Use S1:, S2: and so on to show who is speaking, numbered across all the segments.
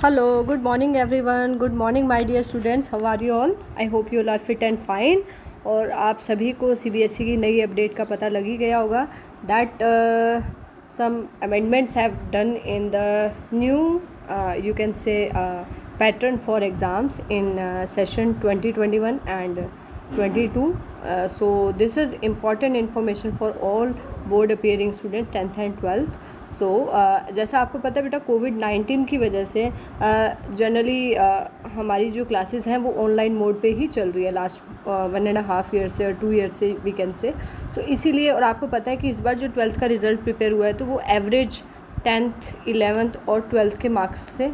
S1: Hello, good morning everyone. Good morning my dear students. How are you all? I hope you all are fit and fine. और आप सभी को CBSE की नई update का पता लग ही गया होगा that some amendments have done in the new you can say pattern for exams in session 2021 and 22. So this is important information for all board appearing students 10th and 12th. सो जैसा आपको पता है बेटा कोविड-19 की वजह से जनरली हमारी जो क्लासेस हैं वो ऑनलाइन मोड पे ही चल रही है लास्ट 1.5 ईयर से और 2 ईयर से वी कैन से। सो इसीलिए और आपको पता है कि इस बार जो 12th का रिज़ल्ट प्रिपेयर हुआ है तो वो एवरेज 10th 11th और 12th के मार्क्स से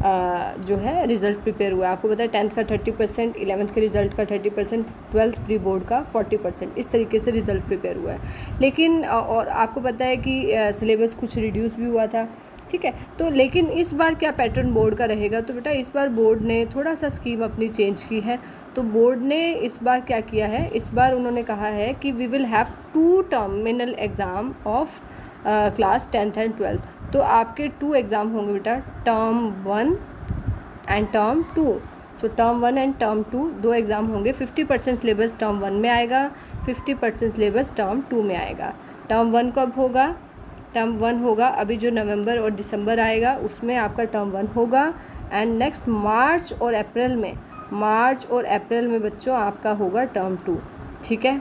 S1: जो है रिज़ल्ट प्रिपेयर हुआ है। आपको पता है 10th का 30%, 11th के रिज़ल्ट का 30%, 12th प्री बोर्ड का 40%, इस तरीके से रिज़ल्ट प्रिपेयर हुआ है। लेकिन और आपको पता है कि सिलेबस कुछ रिड्यूस भी हुआ था, ठीक है। तो लेकिन इस बार क्या पैटर्न बोर्ड का रहेगा, तो बेटा इस बार बोर्ड ने थोड़ा सा स्कीम अपनी चेंज की है। तो बोर्ड ने इस बार क्या किया है, इस बार उन्होंने कहा है कि we will have 2 terminal exam of class 10th and 12th। तो आपके 2 एग्ज़ाम होंगे बेटा, term 1 and term 2। So term 1 and term 2 2 exam होंगे। 50% सिलेबस टर्म 1 में आएगा, 50% सिलेबस टर्म 2 में आएगा। टर्म 1 कब होगा? टर्म 1 होगा अभी जो नवंबर और दिसंबर आएगा उसमें आपका टर्म 1 होगा। एंड नेक्स्ट मार्च और अप्रैल में बच्चों आपका होगा टर्म 2, ठीक है।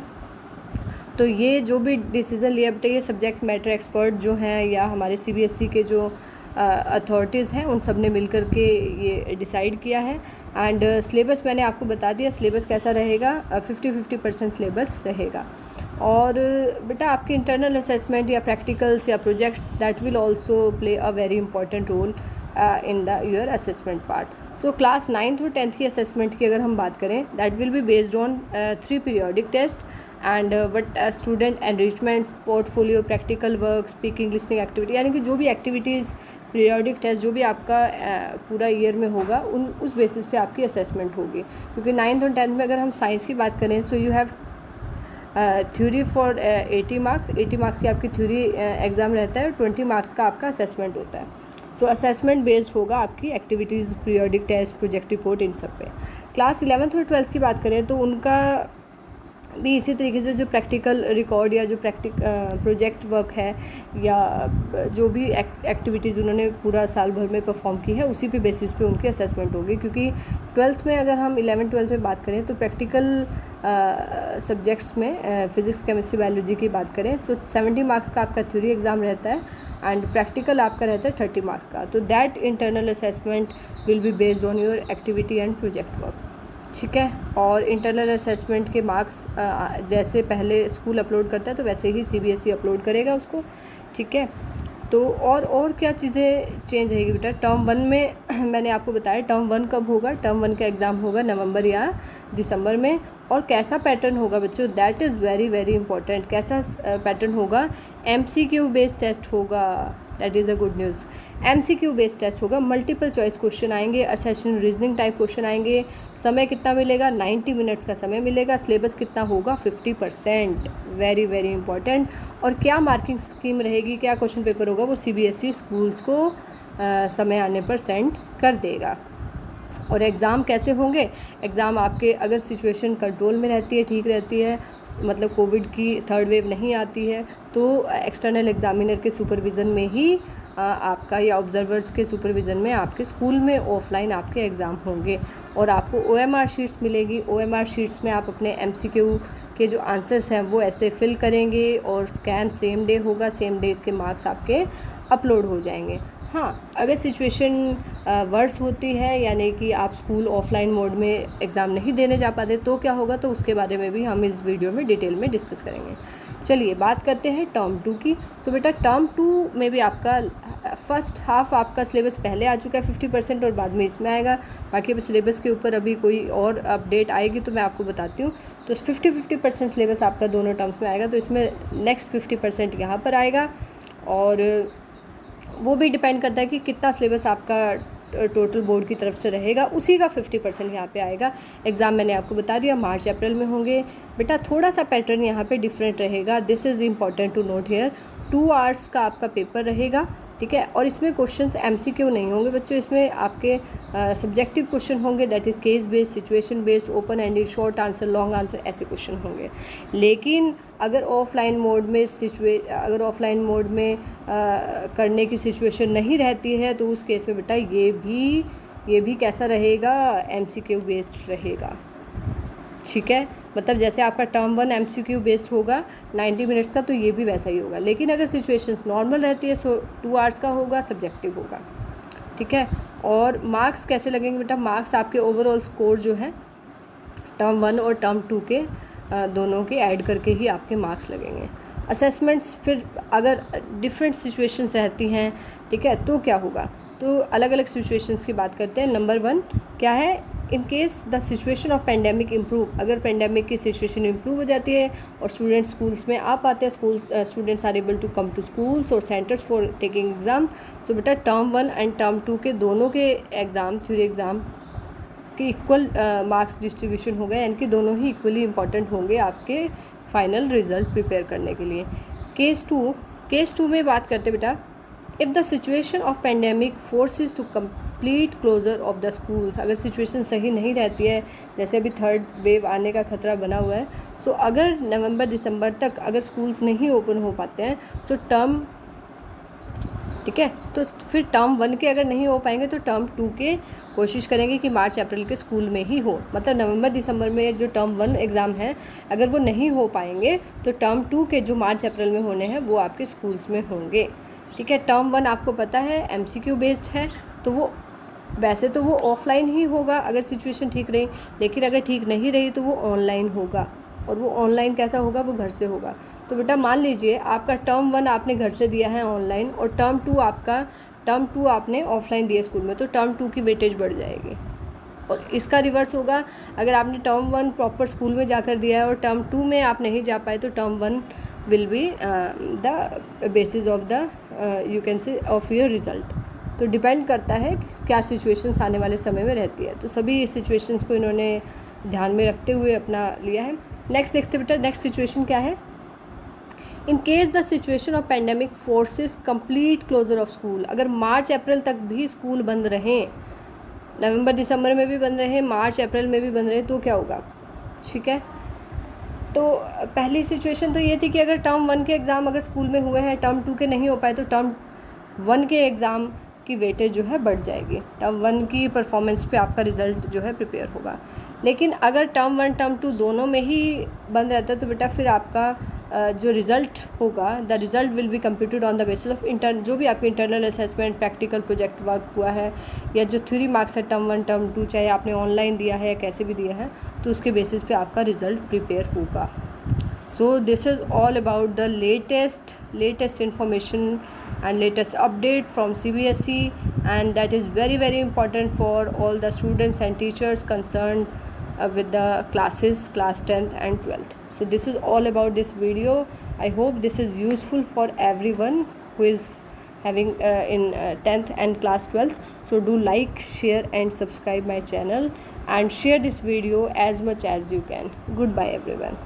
S1: तो ये जो भी डिसीज़न लिया बेटा, ये सब्जेक्ट मैटर एक्सपर्ट जो हैं या हमारे CBSE के जो अथॉरिटीज़ हैं उन सब ने मिल कर के ये डिसाइड किया है। एंड सिलेबस मैंने आपको बता दिया, सिलेबस कैसा रहेगा, 50-50% सिलेबस रहेगा। और बेटा आपके इंटरनल असेसमेंट या प्रैक्टिकल्स या projects that will also play a very important role in the your assessment part. So class 9th और 10th की असेसमेंट की अगर हम बात करें, that will be based on 3 periodic test and but student enrichment, portfolio, practical work, speaking, listening activity, यानी कि जो भी एक्टिविटीज़ पीरियोडिक टेस्ट जो भी आपका पूरा ईयर में होगा उस बेसिस पे आपकी असेसमेंट होगी। क्योंकि 9th और 10th में अगर हम साइंस की बात करें, so you have theory for 80 marks, 80 marks की आपकी थ्योरी एग्ज़ाम रहता है और 20 मार्क्स का आपका असेसमेंट होता है। सो असेसमेंट बेस्ड होगा आपकी activities, periodic test, project report, इन सब पे। क्लास 11th और 12th की बात करें तो उनका भी इसी तरीके से जो प्रैक्टिकल रिकॉर्ड या जो प्रोजेक्ट वर्क है या जो भी एक्टिविटीज़ उन्होंने पूरा साल भर में परफॉर्म की है उसी पे बेसिस पे उनकी असेसमेंट होगी। क्योंकि 12th में अगर हम 11th-12th में बात करें तो प्रैक्टिकल सब्जेक्ट्स में फिज़िक्स, केमिस्ट्री, बायोलॉजी की बात करें, सो 70 मार्क्स का आपका थ्योरी एग्ज़ाम रहता है एंड प्रैक्टिकल आपका रहता है 30 मार्क्स का। तो that internal assessment will be based on your activity and project work, ठीक है। और इंटरनल असेसमेंट के मार्क्स जैसे पहले स्कूल अपलोड करता है तो वैसे ही CBSE अपलोड करेगा उसको, ठीक है। तो और क्या चीज़ें चेंज रहेगी बेटा, टर्म 1 में मैंने आपको बताया टर्म 1 कब होगा, टर्म 1 का एग्ज़ाम होगा नवंबर या दिसंबर में। और कैसा पैटर्न होगा बच्चों, that is very very important. कैसा पैटर्न होगा, MCQ बेस्ड टेस्ट होगा, that is a good news. MCQ based test होगा, मल्टीपल चॉइस क्वेश्चन आएंगे, असेशन रीजनिंग टाइप क्वेश्चन आएंगे। समय कितना मिलेगा, 90 मिनट्स का समय मिलेगा। सिलेबस कितना होगा, 50%, वेरी वेरी इंपॉर्टेंट। और क्या मार्किंग स्कीम रहेगी, क्या क्वेश्चन पेपर होगा, वो CBSE स्कूल्स को समय आने पर सेंड कर देगा। और एग्ज़ाम कैसे होंगे, एग्ज़ाम आपके अगर सिचुएशन कंट्रोल में रहती है, ठीक रहती है, मतलब कोविड की 3rd वेव नहीं आती है, तो एक्सटर्नल एग्जामिनर के सुपरविज़न में ही आपका या ऑब्जर्वर्स के सुपरविज़न में आपके स्कूल में ऑफलाइन आपके एग्ज़ाम होंगे। और आपको OMR शीट्स मिलेगी। OMR शीट्स में आप अपने MCQ के जो आंसर्स हैं वो ऐसे फिल करेंगे और स्कैन सेम डे होगा, सेम डे इसके मार्क्स आपके अपलोड हो जाएंगे। हाँ, अगर सिचुएशन वर्स होती है यानी कि आप स्कूल ऑफलाइन मोड में एग्ज़ाम नहीं देने जा पाते तो क्या होगा, तो उसके बारे में भी हम इस वीडियो में डिटेल में डिस्कस करेंगे। चलिए बात करते हैं टर्म 2 की। सो बेटा टर्म 2 में भी आपका फर्स्ट हाफ आपका सिलेबस पहले आ चुका है 50% और बाद में इसमें आएगा। बाकी अभी सिलेबस के ऊपर अभी कोई और अपडेट आएगी तो मैं आपको बताती हूँ। तो 50% सिलेबस आपका दोनों टर्म्स में आएगा, तो इसमें नेक्स्ट 50% यहाँ पर आएगा। और वो भी डिपेंड करता है कि कितना सिलेबस आपका टोटल बोर्ड की तरफ से रहेगा, उसी का 50% यहाँ पे आएगा। एग्ज़ाम मैंने आपको बता दिया मार्च अप्रैल में होंगे। बेटा थोड़ा सा पैटर्न यहाँ पे डिफरेंट रहेगा, this is important to note here. 2 hours का आपका पेपर रहेगा, ठीक है। और इसमें क्वेश्चंस एमसीक्यू नहीं होंगे बच्चों, इसमें आपके सब्जेक्टिव क्वेश्चन होंगे, that is case based, situation based, open ended, short answer, long answer, ऐसे क्वेश्चन होंगे। लेकिन अगर ऑफलाइन मोड में करने की सिचुएशन नहीं रहती है तो उस केस में बेटा ये भी कैसा रहेगा, एमसीक्यू बेस्ड रहेगा, ठीक है। मतलब जैसे आपका टर्म 1 एमसीक्यू बेस्ड होगा 90 मिनट्स का, तो ये भी वैसा ही होगा। लेकिन अगर सिचुएशंस नॉर्मल रहती है तो 2 आवर्स का होगा, सब्जेक्टिव होगा, ठीक है। और मार्क्स कैसे लगेंगे बेटा, मार्क्स आपके ओवरऑल स्कोर जो है टर्म 1 और टर्म 2 के दोनों के ऐड करके ही आपके मार्क्स लगेंगे। असेसमेंट्स फिर अगर डिफरेंट सिचुएशंस रहती हैं, ठीक है, तो क्या होगा, तो अलग अलग सिचुएशंस की बात करते हैं। नंबर 1 क्या है, in case the situation of pandemic improve, अगर पेंडेमिक की सिचुएशन इम्प्रूव हो जाती है और स्टूडेंट्स स्कूल्स में आ पाते हैं, students are able to come to schools और centres for taking exam, so बेटा टर्म 1 एंड टर्म 2 के दोनों के एग्ज़ाम, थ्योरी एग्ज़ाम के इक्वल मार्क्स डिस्ट्रीब्यूशन हो गए, यानी कि दोनों ही इक्वली इंपॉर्टेंट होंगे आपके फाइनल रिजल्ट प्रिपेयर करने के लिए। केस टू में बात करते बेटा, if the situation of pandemic forces to complete closure of the schools, अगर सिचुएशन सही नहीं रहती है, जैसे अभी 3rd वेव आने का खतरा बना हुआ है, सो अगर नवंबर दिसंबर तक अगर स्कूल्स नहीं ओपन हो पाते हैं, सो टर्म, ठीक है, तो फिर टर्म 1 के अगर नहीं हो पाएंगे तो टर्म 2 के कोशिश करेंगे कि मार्च अप्रैल के स्कूल में ही हो। मतलब नवंबर दिसंबर में जो टर्म 1 एग्ज़ाम है अगर वो नहीं हो पाएंगे तो टर्म 2 के जो मार्च अप्रैल में होने हैं वो आपके स्कूल्स में होंगे, ठीक है। टर्म 1 आपको पता है एमसीक्यू बेस्ड है, तो वो वैसे तो वो ऑफलाइन ही होगा अगर सिचुएशन ठीक रही, लेकिन अगर ठीक नहीं रही तो वो ऑनलाइन होगा। और वो ऑनलाइन कैसा होगा, वो घर से होगा। तो बेटा मान लीजिए आपका टर्म 1 आपने घर से दिया है ऑनलाइन और टर्म 2 आपने ऑफलाइन दिया स्कूल में, तो टर्म 2 की वेटेज बढ़ जाएगी। और इसका रिवर्स होगा, अगर आपने टर्म 1 प्रॉपर स्कूल में जाकर दिया है और टर्म 2 में आप नहीं जा पाए, तो term 1 will be the basis of the you can say of your result. तो डिपेंड करता है कि क्या सिचुएशंस आने वाले समय में रहती है। तो सभी सिचुएशंस को इन्होंने ध्यान में रखते हुए अपना लिया है। नेक्स्ट देखते बेटा, नेक्स्ट सिचुएशन क्या है, in case the situation of pandemic forces complete closure of school, अगर मार्च अप्रैल तक भी स्कूल बंद रहें, नवंबर दिसंबर में भी बंद रहें, मार्च अप्रैल में भी बंद रहें, तो क्या होगा, ठीक है। तो पहली सिचुएशन तो ये थी कि अगर टर्म 1 के एग्ज़ाम अगर स्कूल में हुए हैं, टर्म 2 के नहीं हो पाए, तो टर्म 1 के एग्ज़ाम की वेटेज जो है बढ़ जाएगी, टर्म 1 की परफॉर्मेंस पे आपका रिज़ल्ट जो है प्रिपेयर होगा। लेकिन अगर टर्म 1 टर्म 2 दोनों में ही बंद रहता है तो बेटा फिर आपका जो रिज़ल्ट होगा, the result will be computed on the basis of जो भी आपके internal assessment, practical project work हुआ है, या जो थ्योरी मार्क्स है टर्म 1 टर्म 2, चाहे आपने ऑनलाइन दिया है या कैसे भी दिया है, तो उसके बेसिस पे आपका रिज़ल्ट प्रिपेयर होगा। So this is all about the latest information and latest update from CBSE, and that is very very important for all the students and teachers concerned with the class 10th and 12th. So this is all about this video. I hope this is useful for everyone who is having in 10th and class 12th. So do like, share and subscribe my channel and share this video as much as you can. Goodbye everyone.